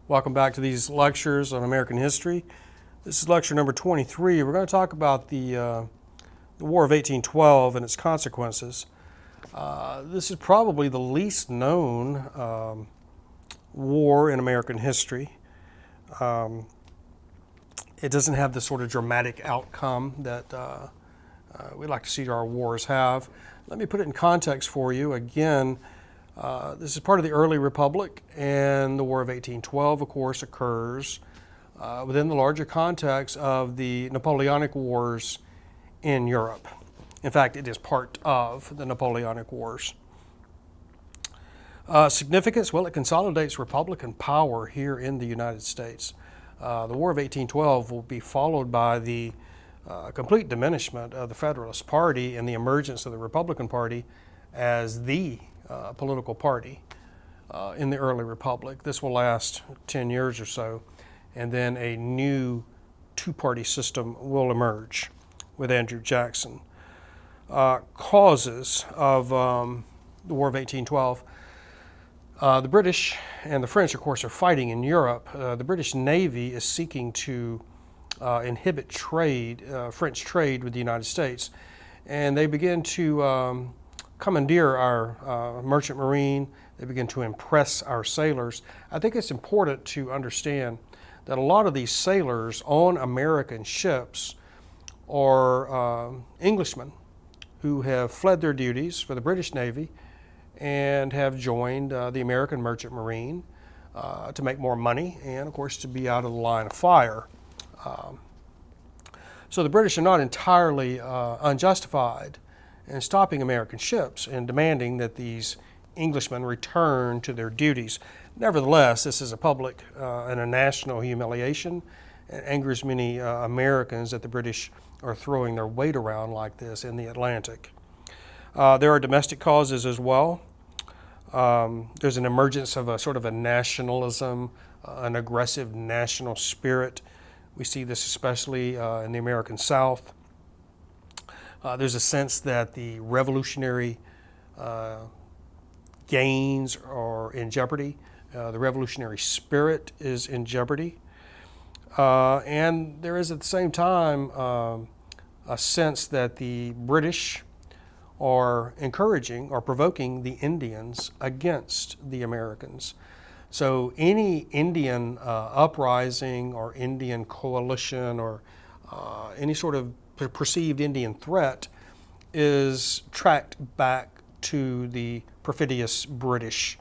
Welcome back to these lectures on American history. This is lecture number 23. We're going to talk about the War of 1812 and its consequences. This is probably the least known war in American history. It doesn't have the sort of dramatic outcome that we like to see our wars have. Let me put it in context for you. Again, this is part of the early republic, and the War of 1812, of course, occurs within the larger context of the Napoleonic Wars in Europe. In fact, it is part of the Napoleonic Wars. Significance, well, it consolidates Republican power here in the United States. The War of 1812 will be followed by the complete diminishment of the Federalist Party and the emergence of the Republican Party as the political party in the early republic. This will last 10 years or so, and then a new two-party system will emerge with Andrew Jackson. Causes of the War of 1812. The British and the French, of course, are fighting in Europe. The British Navy is seeking to inhibit trade, French trade with the United States, and they begin to commandeer our merchant marine. They begin to impress our sailors. I think it's important to understand that a lot of these sailors on American ships are Englishmen who have fled their duties for the British Navy and have joined the American merchant marine to make more money and, of course, to be out of the line of fire. So the British are not entirely unjustified in stopping American ships and demanding that these Englishmen return to their duties. Nevertheless, this is a public and a national humiliation. It angers many Americans that the British are throwing their weight around like this in the Atlantic. There are domestic causes as well. There's an emergence of a sort of a nationalism, an aggressive national spirit. We see this especially in the American South. There's a sense that the revolutionary gains are in jeopardy. The revolutionary spirit is in jeopardy. And there is at the same time a sense that the British are encouraging or provoking the Indians against the Americans. So any Indian uprising or Indian coalition or any sort of perceived Indian threat is tracked back to the perfidious British.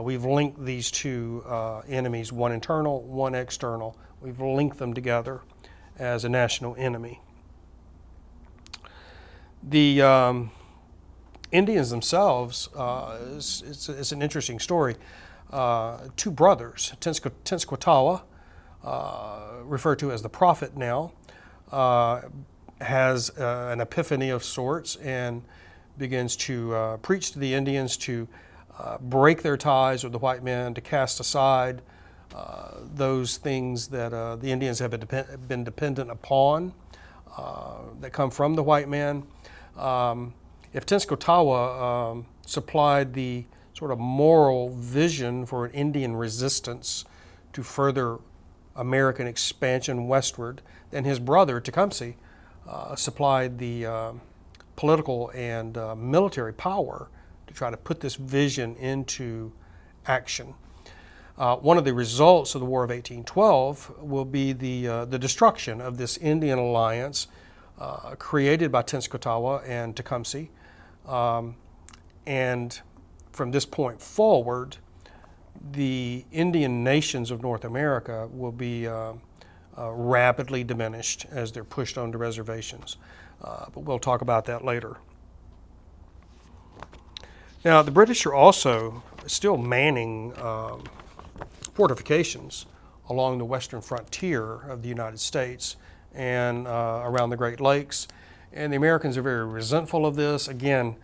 We've linked these two enemies, one internal, one external. We've linked them together as a national enemy. The Indians themselves, it's an interesting story. Two brothers, Tenskwatawa, referred to as the prophet now, has an epiphany of sorts and begins to preach to the Indians to break their ties with the white men, to cast aside those things that the Indians have been dependent upon that come from the white man. If Tenskwatawa supplied the sort of moral vision for an Indian resistance to further American expansion westward, then his brother, Tecumseh, supplied the political and military power to try to put this vision into action. One of the results of the War of 1812 will be the destruction of this Indian alliance created by Tenskwatawa and Tecumseh. And from this point forward, the Indian nations of North America will be rapidly diminished as they're pushed onto reservations. But we'll talk about that later. Now, the British are also still manning fortifications along the western frontier of the United States and around the Great Lakes. And the Americans are very resentful of this. Again,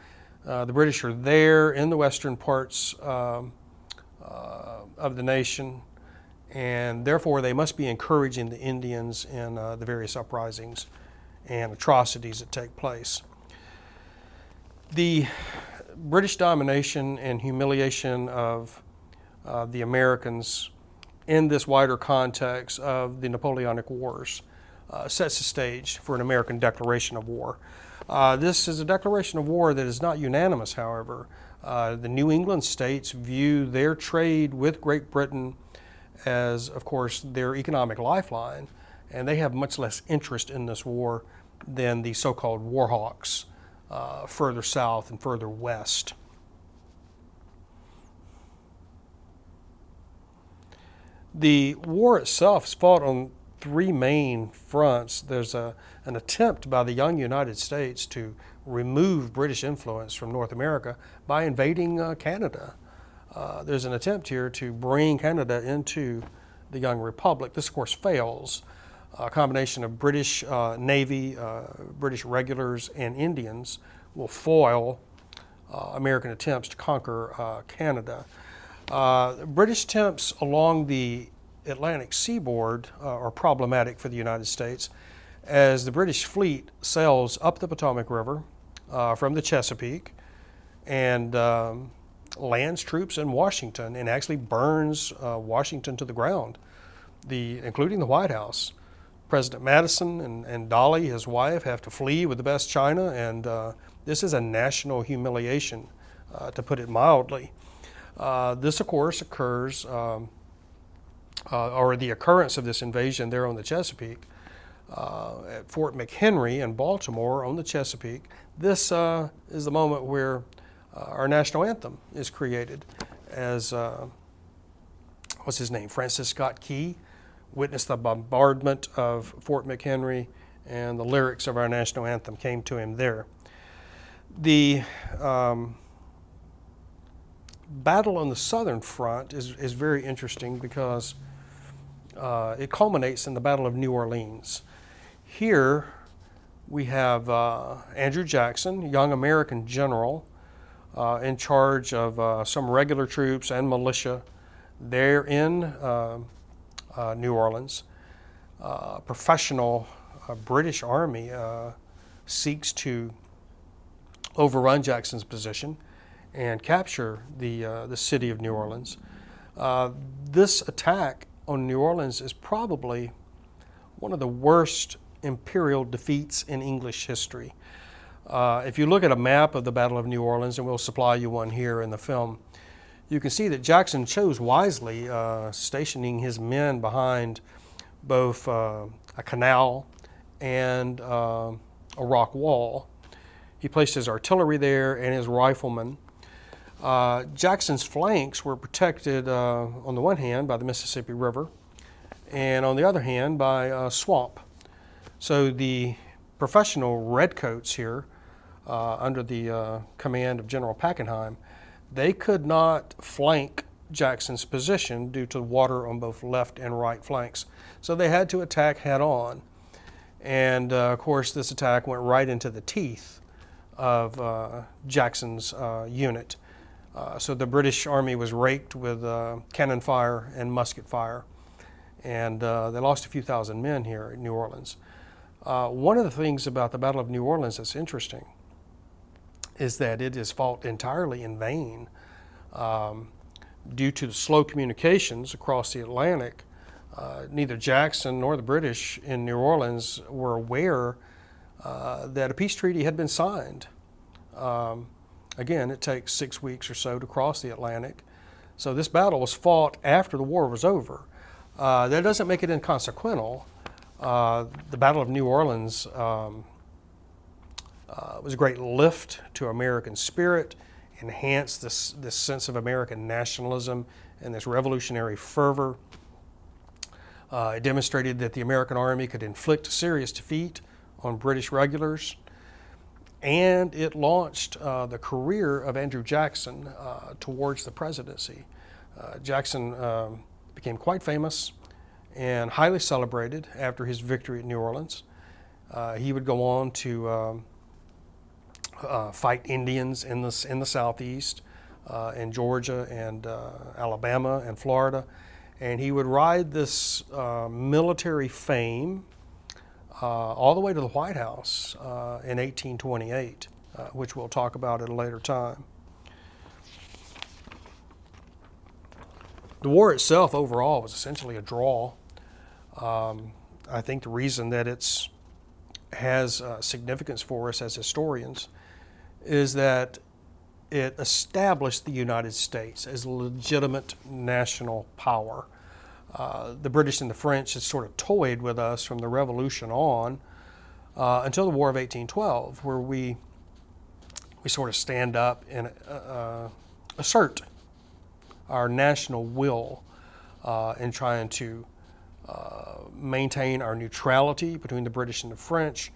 the British are there in the western parts of the nation, and therefore they must be encouraging the Indians in the various uprisings and atrocities that take place. The British domination and humiliation of the Americans in this wider context of the Napoleonic Wars, sets the stage for an American declaration of war. This is a declaration of war that is not unanimous, however. The New England states view their trade with Great Britain as, of course, their economic lifeline, and they have much less interest in this war than the so-called war hawks further south and further west. The war itself is fought on three main fronts. There's an attempt by the young United States to remove British influence from North America by invading Canada. There's an attempt here to bring Canada into the young republic. This, of course, fails. A combination of British Navy, British regulars, and Indians will foil American attempts to conquer Canada. British attempts along the Atlantic seaboard are problematic for the United States, as the British fleet sails up the Potomac River from the Chesapeake and lands troops in Washington and actually burns Washington to the ground, including the White House. President Madison and Dolly, his wife, have to flee with the best china, and this is a national humiliation, to put it mildly. This, of course, occurs, or the occurrence of this invasion there on the Chesapeake, at Fort McHenry in Baltimore on the Chesapeake. This is the moment where our national anthem is created, as, what's his name, Francis Scott Key witnessed the bombardment of Fort McHenry, and the lyrics of our national anthem came to him there. The battle on the southern front is very interesting because it culminates in the Battle of New Orleans. Here we have Andrew Jackson, young American general, in charge of some regular troops and militia there in New Orleans. Professional British Army seeks to overrun Jackson's position and capture the city of New Orleans. This attack on New Orleans is probably one of the worst imperial defeats in English history. If you look at a map of the Battle of New Orleans, and we'll supply you one here in the film, you can see that Jackson chose wisely, stationing his men behind both a canal and a rock wall. He placed his artillery there and his riflemen. Jackson's flanks were protected on the one hand by the Mississippi River, and on the other hand by a swamp. So the professional redcoats here, under the command of General Pakenham, they could not flank Jackson's position due to water on both left and right flanks. So they had to attack head on. And of course, this attack went right into the teeth of Jackson's unit. So the British Army was raked with cannon fire and musket fire. And they lost a few thousand men here in New Orleans. One of the things about the Battle of New Orleans that's interesting is that it is fought entirely in vain. Due to the slow communications across the Atlantic, neither Jackson nor the British in New Orleans were aware that a peace treaty had been signed. Again, it takes 6 weeks or so to cross the Atlantic. So this battle was fought after the war was over. That doesn't make it inconsequential. The Battle of New Orleans was a great lift to American spirit, enhanced this sense of American nationalism and this revolutionary fervor. It demonstrated that the American Army could inflict serious defeat on British regulars, and it launched the career of Andrew Jackson towards the presidency. Jackson became quite famous and highly celebrated after his victory at New Orleans. He would go on to fight Indians in the southeast, in Georgia and Alabama and Florida, and he would ride this military fame all the way to the White House in 1828, which we'll talk about at a later time. The war itself overall was essentially a draw. I think the reason that it has significance for us as historians is that it established the United States as a legitimate national power. The British and the French had sort of toyed with us from the Revolution on until the War of 1812, where we sort of stand up and assert our national will in trying to maintain our neutrality between the British and the French.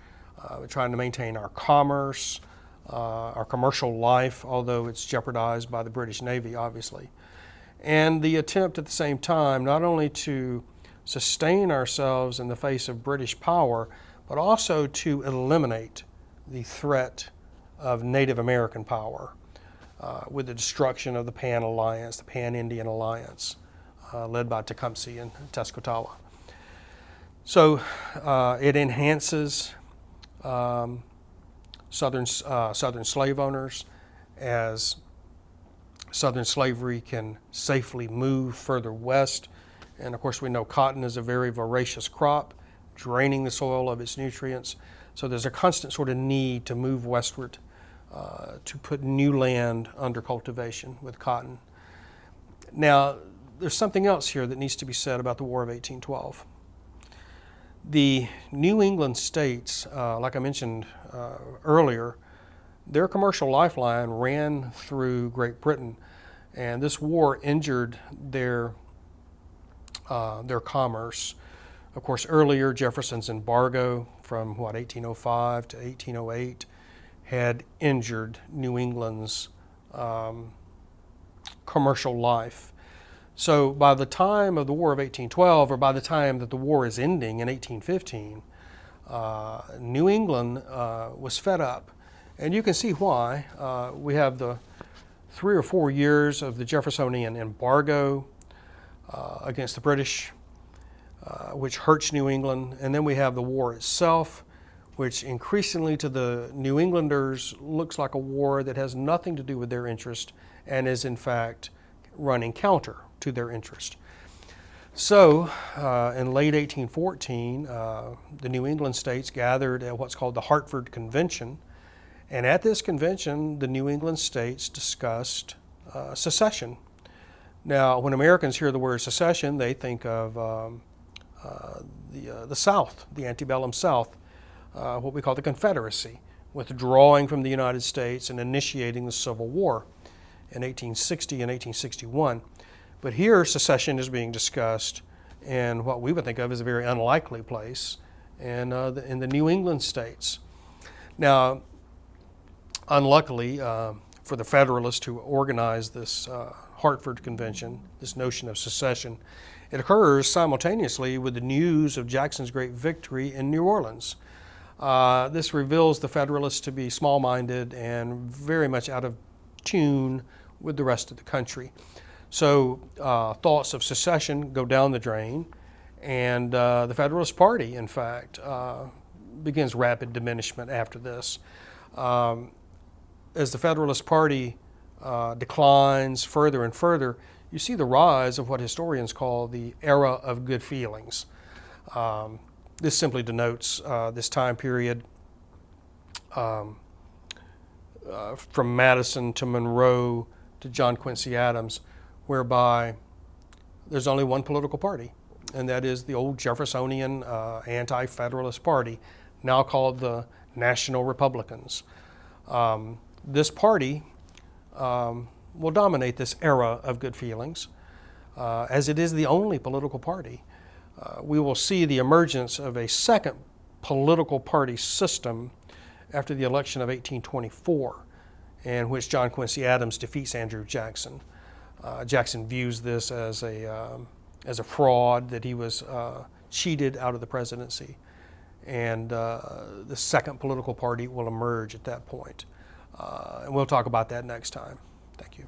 We're trying to maintain our commerce, our commercial life, although it's jeopardized by the British Navy, obviously. And the attempt at the same time not only to sustain ourselves in the face of British power, but also to eliminate the threat of Native American power with the destruction of the Pan Alliance, the Pan-Indian Alliance, led by Tecumseh and Tenskwatawa. So it enhances Southern slave owners as Southern slavery can safely move further west. And of course we know cotton is a very voracious crop, draining the soil of its nutrients. So there's a constant sort of need to move westward to put new land under cultivation with cotton. Now, there's something else here that needs to be said about the War of 1812. The New England states, like I mentioned earlier, their commercial lifeline ran through Great Britain, and this war injured their commerce. Of course, earlier Jefferson's embargo from 1805 to 1808 had injured New England's commercial life. So by the time of the War of 1812, or by the time that the war is ending in 1815, New England was fed up. And you can see why. We have the 3 or 4 years of the Jeffersonian embargo against the British, which hurts New England. And then we have the war itself, which increasingly to the New Englanders looks like a war that has nothing to do with their interest and is in fact running counter to their interest. So in late 1814, the New England states gathered at what's called the Hartford Convention. And at this convention, the New England states discussed secession. Now, when Americans hear the word secession, they think of the South, the antebellum South, what we call the Confederacy, withdrawing from the United States and initiating the Civil War in 1860 and 1861. But here, secession is being discussed in what we would think of as a very unlikely place in the New England states. Now, unluckily for the Federalists who organized this Hartford Convention, this notion of secession, it occurs simultaneously with the news of Jackson's great victory in New Orleans. This reveals the Federalists to be small-minded and very much out of tune with the rest of the country. So thoughts of secession go down the drain, and the Federalist Party, in fact, begins rapid diminishment after this. As the Federalist Party declines further and further, you see the rise of what historians call the era of good feelings. This simply denotes this time period from Madison to Monroe to John Quincy Adams, whereby there's only one political party, and that is the old Jeffersonian anti-Federalist Party, now called the National Republicans. This party will dominate this era of good feelings, as it is the only political party. We will see the emergence of a second political party system after the election of 1824, in which John Quincy Adams defeats Andrew Jackson. Jackson views this as a fraud, that he was cheated out of the presidency, and the second political party will emerge at that point. And we'll talk about that next time. Thank you.